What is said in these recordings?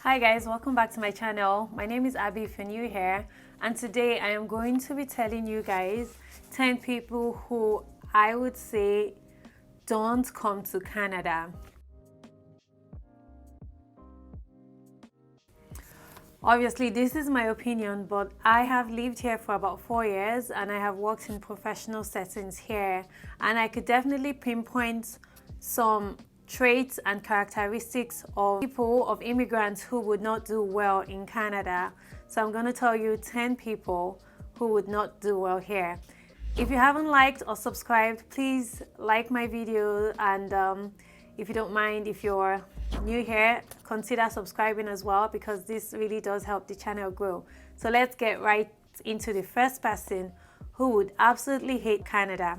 Hi guys, welcome back to my channel. My name is Abby if you're new here, and today I am going to be telling you guys 10 people who I would say don't come to Canada. Obviously, this is my opinion, but I have lived here for about 4 years and I have worked in professional settings here, and I could definitely pinpoint some traits and characteristics of people, of immigrants who would not do well in Canada. So I'm going to tell you 10 people who would not do well here. If you haven't liked or subscribed, please like my video, and if you don't mind, if you're new here, consider subscribing as well, because this really does help the channel grow. So let's get right into the first person who would absolutely hate Canada.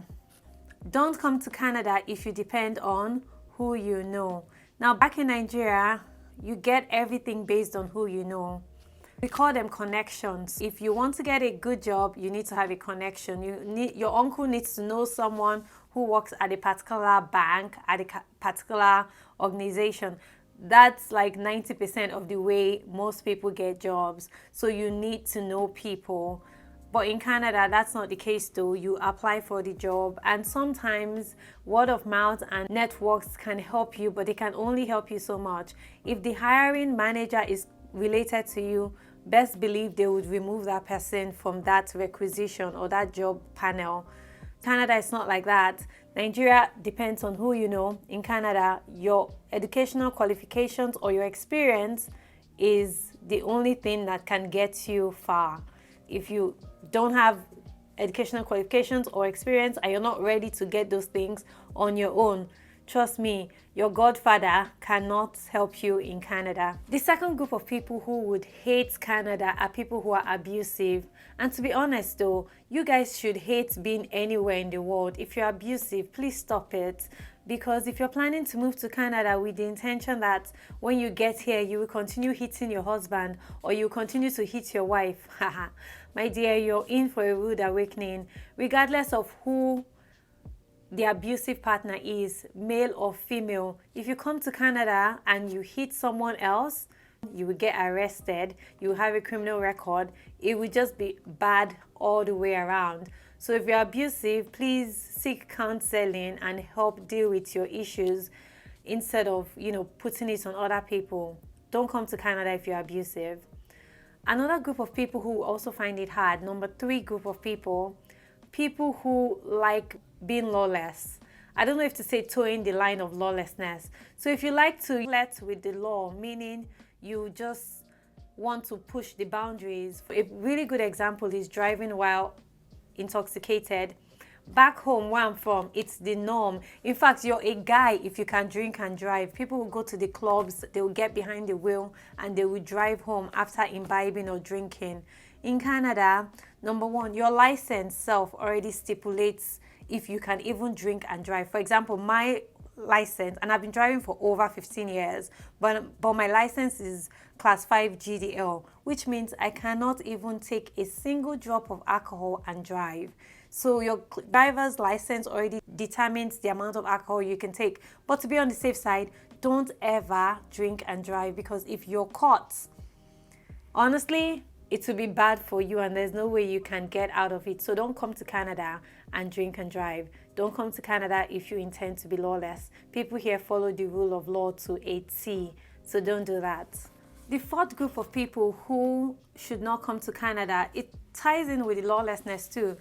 Don't come to Canada if you depend on who you know. Now, back in Nigeria, you get everything based on who you know. We call them connections. If you want to get a good job, you need to have a connection. Your uncle needs to know someone who works at a particular bank, at a particular organization. That's like 90% of the way most people get jobs. So you need to know people. But in Canada, that's not the case though. You apply for the job, and sometimes word of mouth and networks can help you, but they can only help you so much. If the hiring manager is related to you, best believe they would remove that person from that requisition or that job panel. Canada is not like that. Nigeria depends on who you know. In Canada, your educational qualifications or your experience is the only thing that can get you far. If you don't have educational qualifications or experience and you're not ready to get those things on your own, trust me, your godfather cannot help you in Canada. The second group of people who would hate Canada are people who are abusive. And to be honest though, you guys should hate being anywhere in the world. If you're abusive, please stop it. Because if you're planning to move to Canada with the intention that when you get here, you will continue hitting your husband or you continue to hit your wife, my dear, you're in for a rude awakening. Regardless of who the abusive partner is, male or female, if you come to Canada and you hit someone else, you will get arrested, you will have a criminal record. It will just be bad all the way around. So if you're abusive, please seek counseling and help deal with your issues instead of, putting it on other people. Don't come to Canada if you're abusive. Another group of people who also find it hard, number 3 group of people who like being lawless. I don't know if to say towing the line of lawlessness. So if you like to flirt with the law, meaning you just want to push the boundaries. A really good example is driving while intoxicated. Back home where I'm from, it's the norm. In fact, you're a guy if you can drink and drive. People will go to the clubs, they will get behind the wheel and they will drive home after imbibing or drinking. In Canada, number 1, your license self already stipulates if you can even drink and drive. For example, my license, and I've been driving for over 15 years, but my license is class 5 GDL, which means I cannot even take a single drop of alcohol and drive. So your driver's license already determines the amount of alcohol you can take. But to be on the safe side, don't ever drink and drive, because if you're caught, honestly, it will be bad for you and there's no way you can get out of it. So don't come to Canada and drink and drive. Don't come to Canada if you intend to be lawless. People here follow the rule of law to a T, so don't do that. The 4th group of people who should not come to Canada, it ties in with the lawlessness too.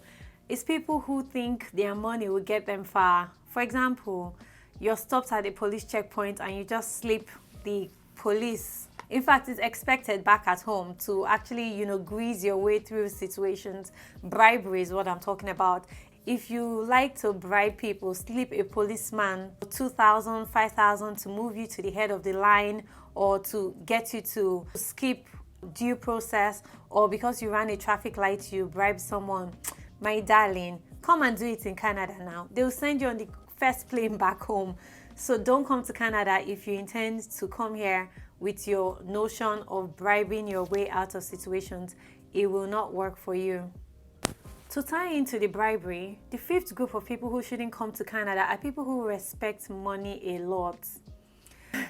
It's people who think their money will get them far. For example, you're stopped at a police checkpoint and you just slip the police. In fact, it's expected back at home to actually, grease your way through situations. Bribery is what I'm talking about. If you like to bribe people, slip a policeman for 2,000, 5,000 to move you to the head of the line, or to get you to skip due process, or because you ran a traffic light, you bribe someone. My darling, come and do it in Canada now. They'll send you on the first plane back home. So don't come to Canada if you intend to come here with your notion of bribing your way out of situations. It will not work for you. To tie into the bribery, the 5th group of people who shouldn't come to Canada are people who respect money a lot.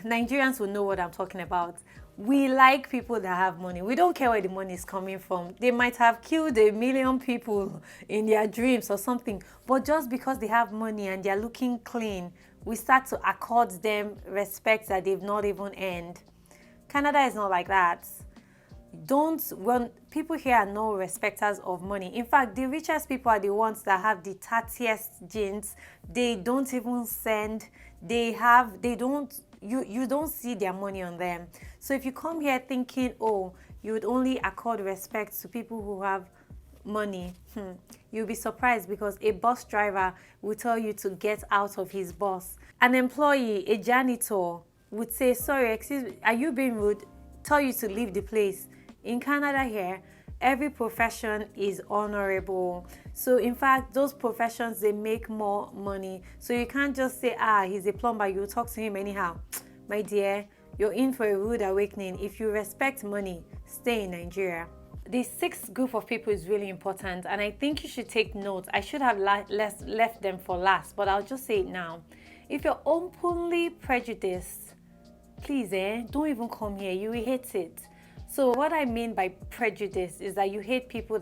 Nigerians will know what I'm talking about. We like people that have money. We don't care where the money is coming from. They might have killed 1 million people in their dreams or something, but just because they have money and they're looking clean, we start to accord them respect that they've not even earned. Canada is not like that. When people here are no respecters of money. In fact, the richest people are the ones that have the tattiest jeans. They don't even send. You don't see their money on them. So if you come here thinking, oh, you would only accord respect to people who have money, you'll be surprised, because a bus driver will tell you to get out of his bus. An employee, a janitor, would say, sorry, excuse me, are you being rude? Tell you to leave the place. In Canada here, every profession is honorable. So in fact, those professions, they make more money. So you can't just say, he's a plumber, you talk to him anyhow. My dear, you're in for a rude awakening. If you respect money, stay in Nigeria. The sixth group of people is really important, and I think you should take note. I should have left them for last, but I'll just say it now. If you're openly prejudiced, please, don't even come here. You will hate it. So what I mean by prejudice is that you hate people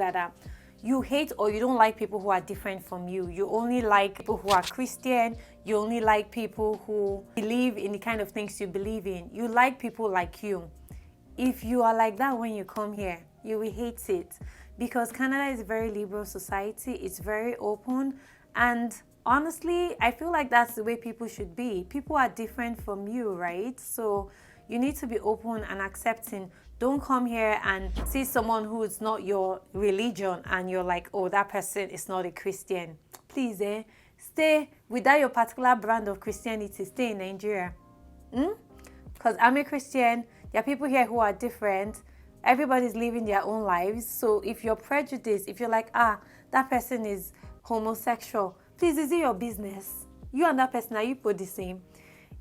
you hate or you don't like people who are different from you. You only like people who are Christian. You only like people who believe in the kind of things you believe in. You like people like you. If you are like that when you come here, you will hate it, because Canada is a very liberal society. It's very open, and honestly, I feel like that's the way people should be. People are different from you, right? So you need to be open and accepting. Don't come here and see someone who is not your religion and you're like, oh, that person is not a Christian. Please, stay without your particular brand of Christianity. Stay in Nigeria. Because I'm a Christian. There are people here who are different. Everybody's living their own lives. So if you're prejudiced, if you're like, that person is homosexual, please, is it your business? You and that person, are you both the same?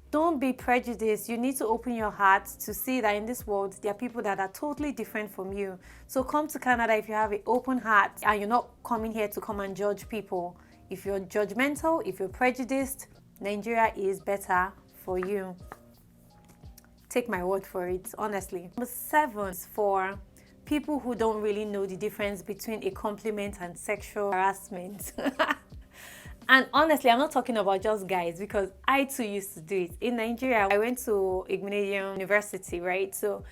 Don't be prejudiced. You need to open your heart to see that in this world, there are people that are totally different from you. So come to Canada if you have an open heart and you're not coming here to come and judge people. If you're judgmental, if you're prejudiced, Nigeria is better for you. Take my word for it, honestly. Number 7 is for people who don't really know the difference between a compliment and sexual harassment. And honestly, I'm not talking about just guys, because I too used to do it. In Nigeria, I went to Canadian University, right? So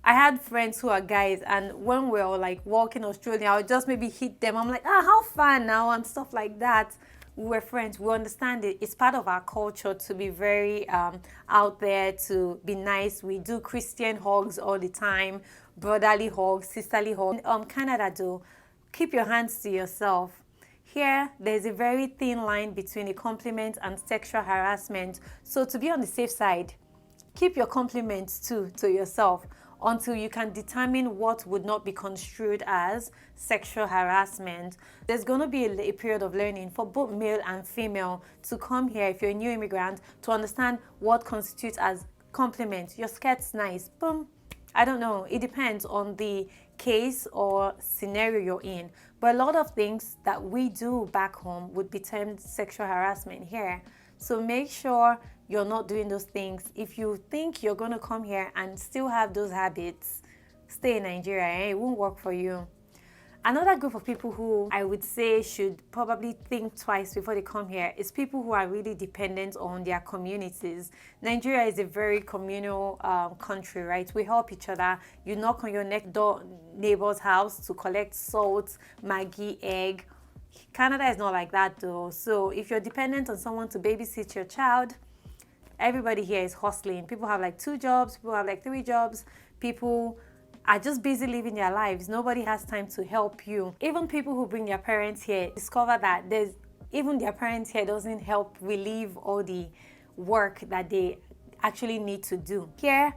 I had friends who are guys, and when we were like walking or strolling, I would just maybe hit them. I'm like, how fun now, and stuff like that. We were friends. We understand it. It's part of our culture to be very out there, to be nice. We do Christian hugs all the time, brotherly hugs, sisterly hugs. Canada, though, keep your hands to yourself. Here, there's a very thin line between a compliment and sexual harassment. So to be on the safe side, keep your compliments too to yourself until you can determine what would not be construed as sexual harassment. There's going to be a period of learning for both male and female to come here, if you're a new immigrant, to understand what constitutes as compliment. Your skirt's nice. Boom. I don't know. It depends on the case or scenario you're in. But a lot of things that we do back home would be termed sexual harassment here. So make sure you're not doing those things. If you think you're going to come here and still have those habits, stay in Nigeria. It won't work for you. Another group of people who I would say should probably think twice before they come here is people who are really dependent on their communities. Nigeria is a very communal country, right? We help each other. You knock on your next door neighbor's house to collect salt, Maggi, egg. Canada is not like that though. So if you're dependent on someone to babysit your child, everybody here is hustling. People have like 2 jobs, people have like 3 jobs, people are just busy living their lives. Nobody has time to help you. Even people who bring their parents here discover that even their parents here doesn't help relieve all the work that they actually need to do. Here,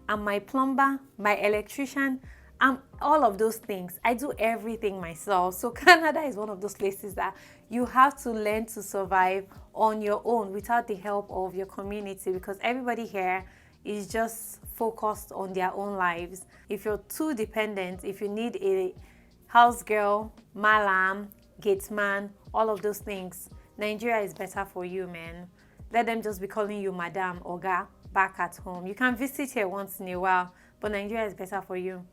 I'm my plumber, my electrician, I'm all of those things. I do everything myself. So Canada is one of those places that you have to learn to survive on your own without the help of your community, because everybody here is just focused on their own lives. If you're too dependent, if you need a house girl, malam, gatesman, all of those things, Nigeria is better for you, man. Let them just be calling you madam, oga, back at home. You can visit here once in a while, but Nigeria is better for you.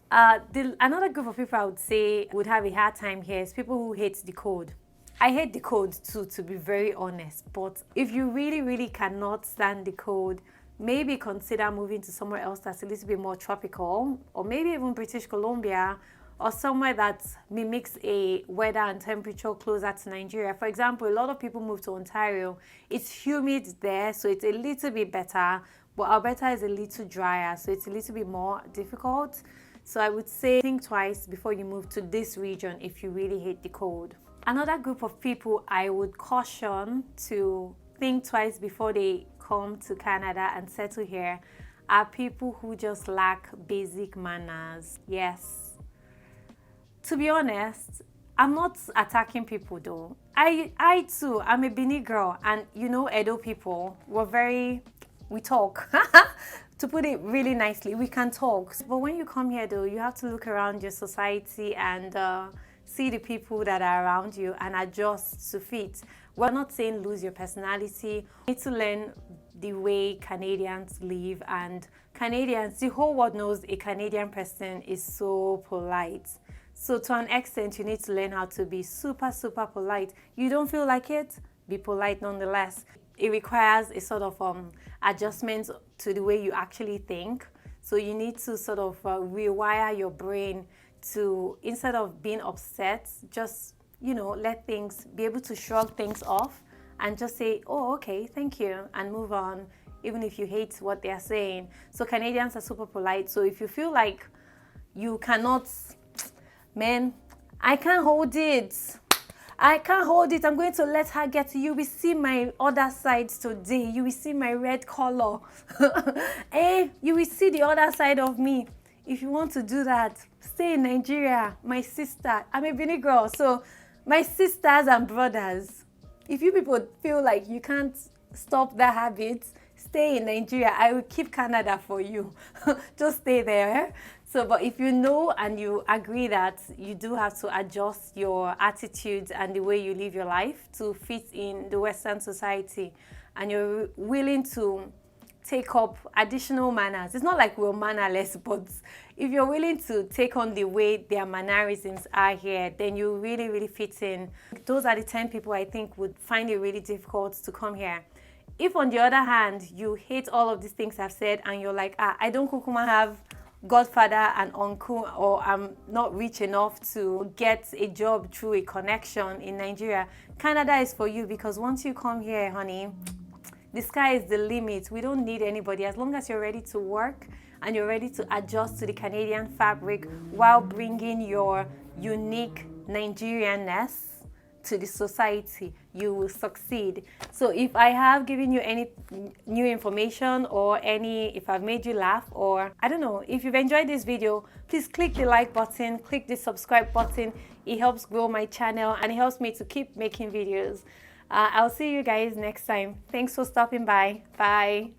Another group of people I would say would have a hard time here is people who hate the code. I hate the code too, to be very honest, but if you really, really cannot stand the code, maybe consider moving to somewhere else that's a little bit more tropical, or maybe even British Columbia, or somewhere that mimics a weather and temperature closer to Nigeria. For example, a lot of people move to Ontario. It's humid there, so it's a little bit better, but Alberta is a little drier, so it's a little bit more difficult. So I would say think twice before you move to this region if you really hate the cold. Another group of people I would caution to think twice before they come to Canada and settle here are people who just lack basic manners. Yes. To be honest, I'm not attacking people though. I too, I'm a Bini girl, and you know, Edo people, we talk. To put it really nicely, we can talk. But when you come here though, you have to look around your society and see the people that are around you and adjust to fit. We're not saying lose your personality. You need to learn the way Canadians live, and Canadians, the whole world knows a Canadian person is so polite. So to an extent, you need to learn how to be super, super polite. You don't feel like it? Be polite nonetheless. It requires a sort of adjustment to the way you actually think. So you need to sort of rewire your brain to, instead of being upset, just, you know, let things, be able to shrug things off and just say, oh, okay, thank you, and move on, even if you hate what they're saying. So Canadians are super polite. So if you feel like you cannot, man, I can't hold it. I can't hold it. I'm going to let her get to you. You will see my other side today. You will see my red color. Hey, you will see the other side of me. If you want to do that, stay in Nigeria. My sister, I'm a Bini girl, so my sisters and brothers, if you people feel like you can't stop that habit, stay in Nigeria. I will keep Canada for you. Just stay there. So, but if you know and you agree that you do have to adjust your attitude and the way you live your life to fit in the Western society, and you're willing to take up additional manners, it's not like we're mannerless, but if you're willing to take on the way their mannerisms are here, then you really, really fit in. Those are the 10 people I think would find it really difficult to come here. If on the other hand, you hate all of these things I've said and you're like, I don't kukuma have godfather and uncle, or I'm not rich enough to get a job through a connection in Nigeria, Canada is for you, because once you come here, honey, the sky is the limit. We don't need anybody. As long as you're ready to work and you're ready to adjust to the Canadian fabric while bringing your unique Nigerianness to the society, you will succeed. So if I have given you any new information, or if I've made you laugh, or I don't know, if you've enjoyed this video, please click the like button, click the subscribe button. It helps grow my channel and it helps me to keep making videos. I'll see you guys next time. Thanks for stopping by. Bye.